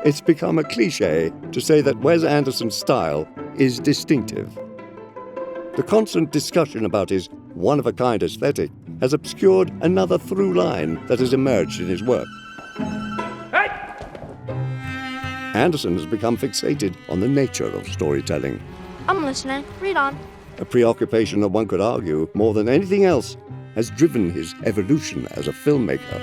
It's become a cliché to say that Wes Anderson's style is distinctive. The constant discussion about his one-of-a-kind aesthetic has obscured another through line that has emerged in his work. Hey! Anderson has become fixated on the nature of storytelling, I'm listening. Read on. a preoccupation that one could argue, more than anything else, has driven his evolution as a filmmaker.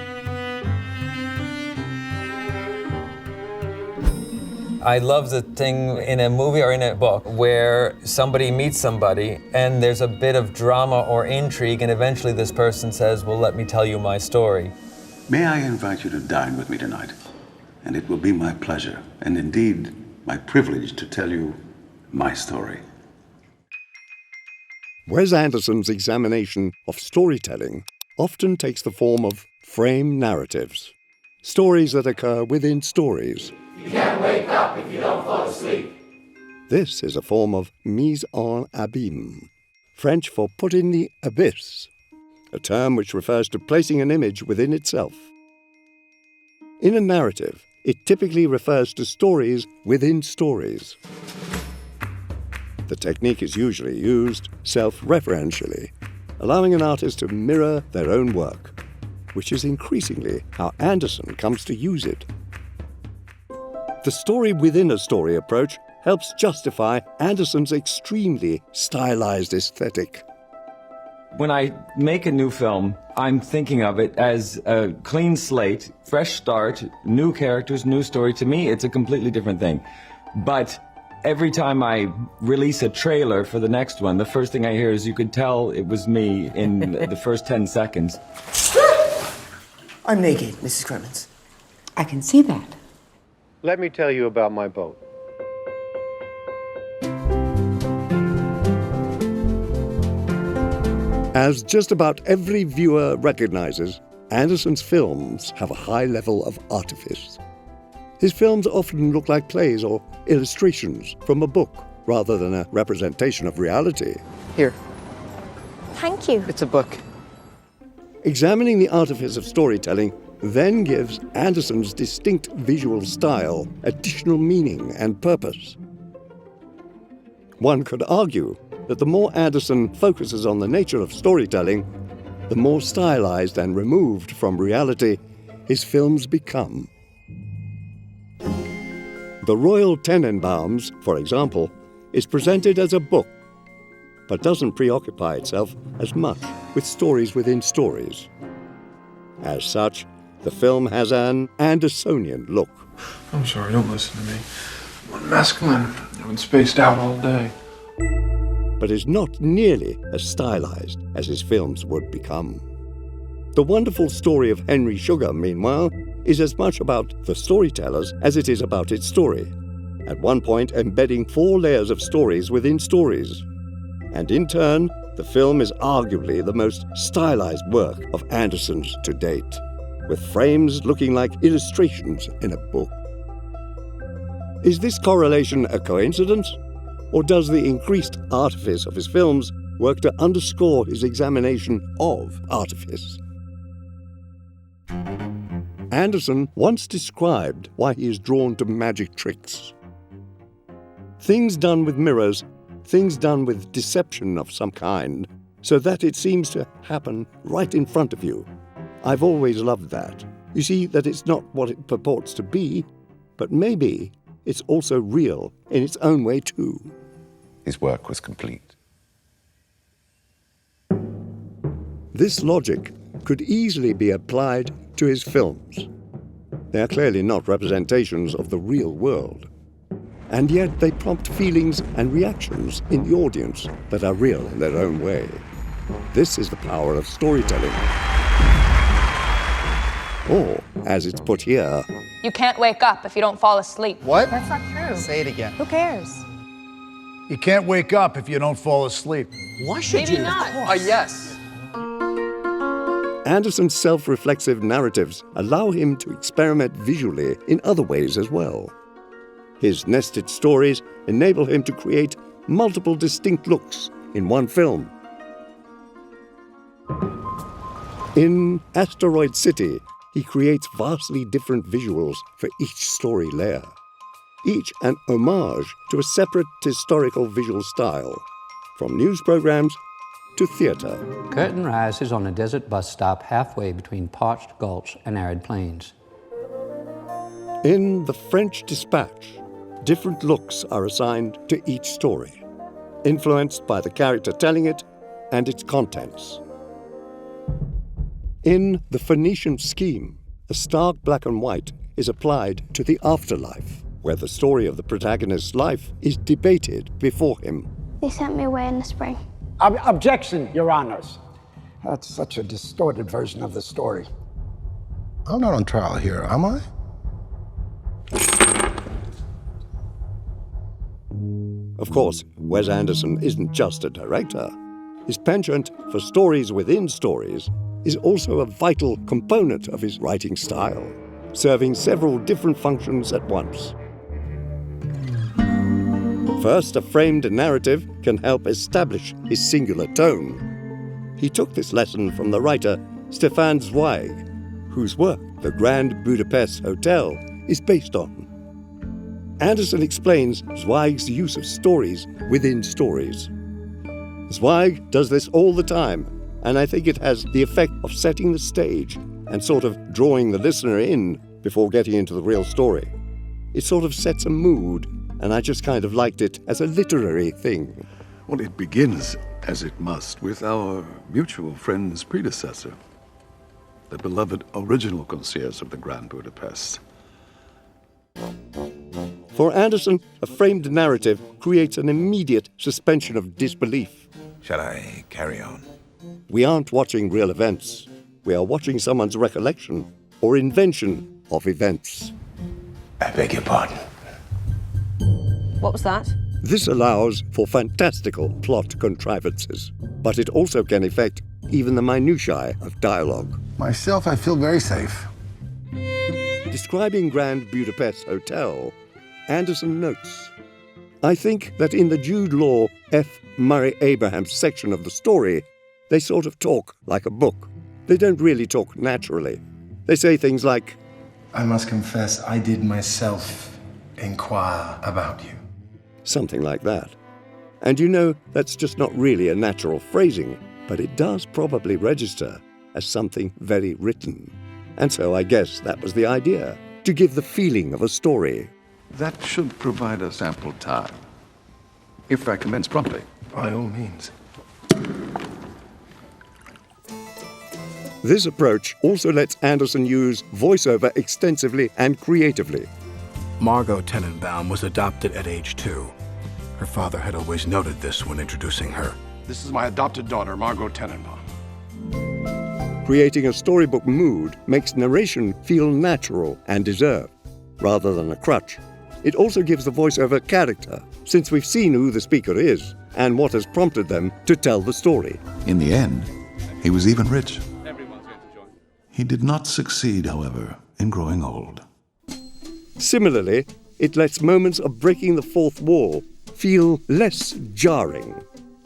I love the thing in a movie or in a book where somebody meets somebody and there's a bit of drama or intrigue and eventually this person says, well, let me tell you my story. May I invite you to dine with me tonight? And it will be my pleasure, and indeed my privilege, to tell you my story. Wes Anderson's examination of storytelling often takes the form of frame narratives, stories that occur within stories. You can't wake up if you don't fall asleep. This is a form of mise en abîme, French for put in the abyss, a term which refers to placing an image within itself. In a narrative, it typically refers to stories within stories. The technique is usually used self-referentially, allowing an artist to mirror their own work, which is increasingly how Anderson comes to use it. The story within a story approach helps justify Anderson's extremely stylized aesthetic. When I make a new film, I'm thinking of it as a clean slate, fresh start, new characters, new story. To me, it's a completely different thing. But every time I release a trailer for the next one, the first thing I hear is you could tell it was me in the first 10 seconds. I'm naked, Mrs. Clemens. I can see that. Let me tell you about my boat. As just about every viewer recognizes, Anderson's films have a high level of artifice. His films often look like plays or illustrations from a book, rather than a representation of reality. Here, Thank you. it's a book. Examining the artifice of storytelling then gives Anderson's distinct visual style additional meaning and purpose. One could argue that the more Anderson focuses on the nature of storytelling, the more stylized and removed from reality his films become. The Royal Tenenbaums, for example, is presented as a book, but doesn't preoccupy itself as much with stories within stories. As such, the film has an Andersonian look. I'm sorry, don't listen to me. I'm masculine. I've been spaced out all day. But is not nearly as stylized as his films would become. The wonderful story of Henry Sugar, meanwhile, is as much about the storytellers as it is about its story, at one point embedding 4 layers of stories within stories. And in turn, the film is arguably the most stylized work of Anderson's to date, with frames looking like illustrations in a book. Is this correlation a coincidence? Or does the increased artifice of his films work to underscore his examination of artifice? Anderson once described why he is drawn to magic tricks. Things done with mirrors, things done with deception of some kind, so that it seems to happen right in front of you. I've always loved that. You see that it's not what it purports to be, but maybe it's also real in its own way too. His work was complete. This logic could easily be applied to his films. They are clearly not representations of the real world, and yet they prompt feelings and reactions in the audience that are real in their own way. This is the power of storytelling. Or, as it's put here, You can't wake up if you don't fall asleep. What? That's not true. Say it again. Who cares? You can't wake up if you don't fall asleep. Why should Maybe you? not. Yes. Anderson's self-reflexive narratives allow him to experiment visually in other ways as well. His nested stories enable him to create multiple distinct looks in one film. In Asteroid City, he creates vastly different visuals for each story layer, each an homage to a separate historical visual style, from news programs to theatre. Curtain rises on a desert bus stop halfway between parched gulch and arid plains. In The French Dispatch, different looks are assigned to each story, influenced by the character telling it and its contents. In The Phoenician Scheme, a stark black and white is applied to the afterlife, where the story of the protagonist's life is debated before him. They sent me away in the spring. Objection, Your Honors. That's such a distorted version of the story. I'm not on trial here, am I? Of course, Wes Anderson isn't just a director. His penchant for stories within stories is also a vital component of his writing style, serving several different functions at once. First, a framed narrative can help establish his singular tone. He took this lesson from the writer Stefan Zweig, whose work The Grand Budapest Hotel is based on. Anderson explains Zweig's use of stories within stories. Zweig does this all the time, and I think it has the effect of setting the stage and sort of drawing the listener in before getting into the real story. It sort of sets a mood, and I just kind of liked it as a literary thing. Well, it begins, as it must, with our mutual friend's predecessor, the beloved original concierge of the Grand Budapest. For Anderson, a framed narrative creates an immediate suspension of disbelief. Shall I carry on? We aren't watching real events. We are watching someone's recollection or invention of events. I beg your pardon. What was that? This allows for fantastical plot contrivances, but it also can affect even the minutiae of dialogue. Myself, I feel very safe. Describing Grand Budapest Hotel, Anderson notes, I think that in the Jude Law F. Murray Abrahams section of the story, they sort of talk like a book. They don't really talk naturally. They say things like, I must confess, I did myself inquire about you. Something like that. And you know, that's just not really a natural phrasing, but it does probably register as something very written. And so I guess that was the idea, to give the feeling of a story. That should provide us ample time, if I commence promptly. By all means. This approach also lets Anderson use voiceover extensively and creatively. Margot Tenenbaum was adopted at age 2. Her father had always noted this when introducing her. This is my adopted daughter, Margot Tenenbaum. Creating a storybook mood makes narration feel natural and deserved, rather than a crutch. It also gives the voiceover character, since we've seen who the speaker is and what has prompted them to tell the story. In the end, he was even rich. He did not succeed, however, in growing old. Similarly, it lets moments of breaking the fourth wall feel less jarring,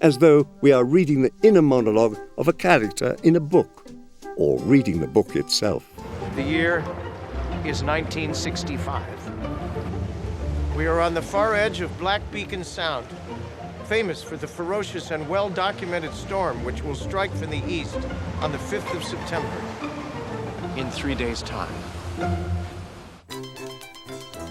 as though we are reading the inner monologue of a character in a book, or reading the book itself. The year is 1965. We are on the far edge of Black Beacon Sound, famous for the ferocious and well-documented storm which will strike from the east on the 5th of September, in 3 days' time.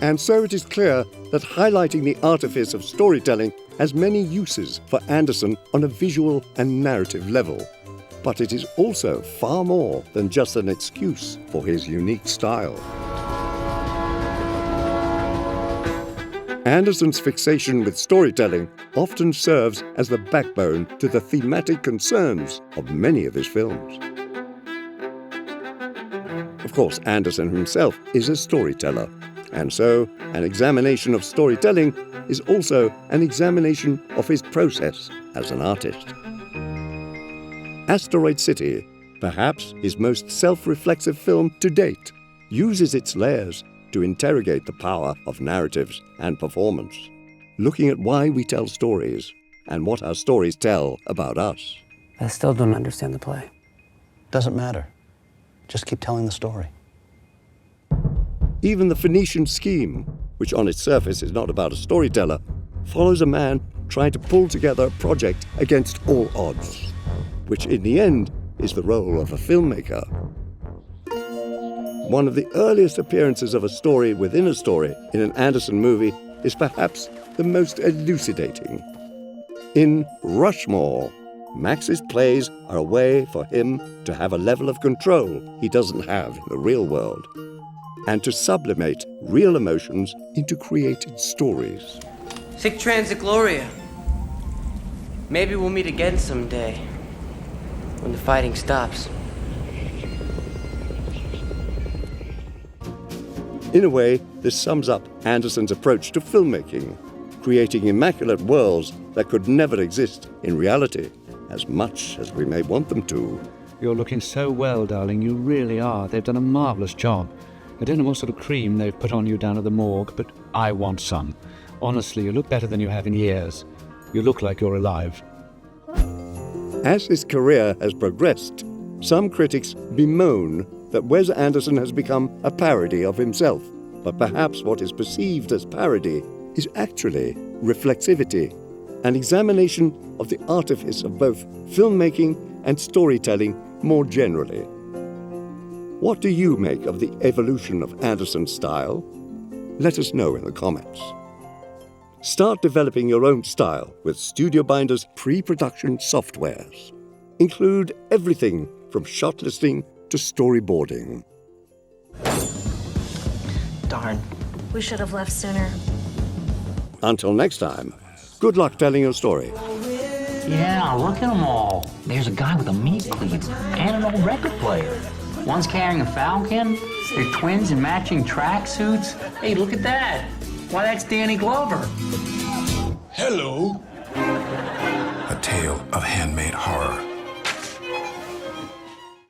And so it is clear that highlighting the artifice of storytelling has many uses for Anderson on a visual and narrative level. But it is also far more than just an excuse for his unique style. Anderson's fixation with storytelling often serves as the backbone to the thematic concerns of many of his films. Of course, Anderson himself is a storyteller, and so an examination of storytelling is also an examination of his process as an artist. Asteroid City, perhaps his most self-reflexive film to date, uses its layers to interrogate the power of narratives and performance, looking at why we tell stories and what our stories tell about us. I still don't understand the play. Doesn't matter. Just keep telling the story. Even the Phoenician Scheme, which on its surface is not about a storyteller, follows a man trying to pull together a project against all odds, which in the end is the role of a filmmaker. One of the earliest appearances of a story within a story in an Anderson movie is perhaps the most elucidating. In Rushmore, Max's plays are a way for him to have a level of control he doesn't have in the real world, and to sublimate real emotions into created stories. Sic transit Gloria. Maybe we'll meet again someday, when the fighting stops. In a way, this sums up Anderson's approach to filmmaking, creating immaculate worlds that could never exist in reality, as much as we may want them to. You're looking so well, darling. You really are. They've done a marvellous job. I don't know what sort of cream they've put on you down at the morgue, but I want some. Honestly, you look better than you have in years. You look like you're alive. As his career has progressed, some critics bemoan that Wes Anderson has become a parody of himself. But perhaps what is perceived as parody is actually reflexivity, an examination of the artifice of both filmmaking and storytelling more generally. What do you make of the evolution of Anderson's style? Let us know in the comments. Start developing your own style with Studio Binder's pre-production softwares. Include everything from shot listing to storyboarding. Darn. We should have left sooner. Until next time, good luck telling your story. Yeah, look at them all. There's a guy with a meat cleave and an old record player. One's carrying a falcon. They're twins in matching tracksuits. Hey, look at that. Why, that's Danny Glover. Hello. A tale of handmade horror.